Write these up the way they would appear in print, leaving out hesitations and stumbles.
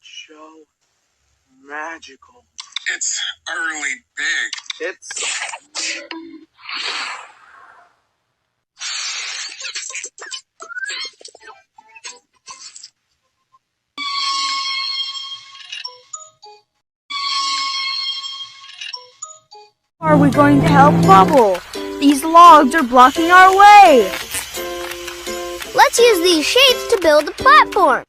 so magical. It's early big. It's... How are we going to help Bubble? These logs are blocking our way. Let's use these shapes to build a platform.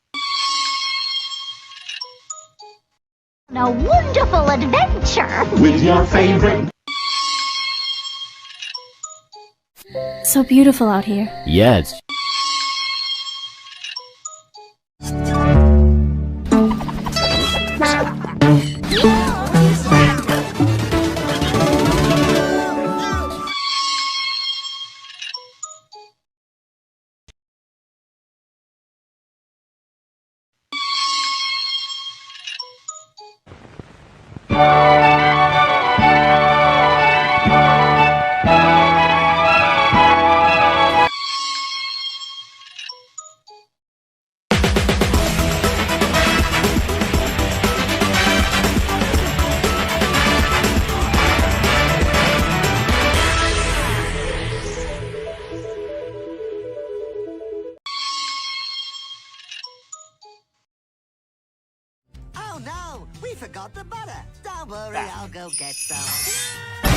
A wonderful adventure with your favorite. So beautiful out here. Yeah, it's Oh no, we forgot the butter. Don't worry, I'll go get some.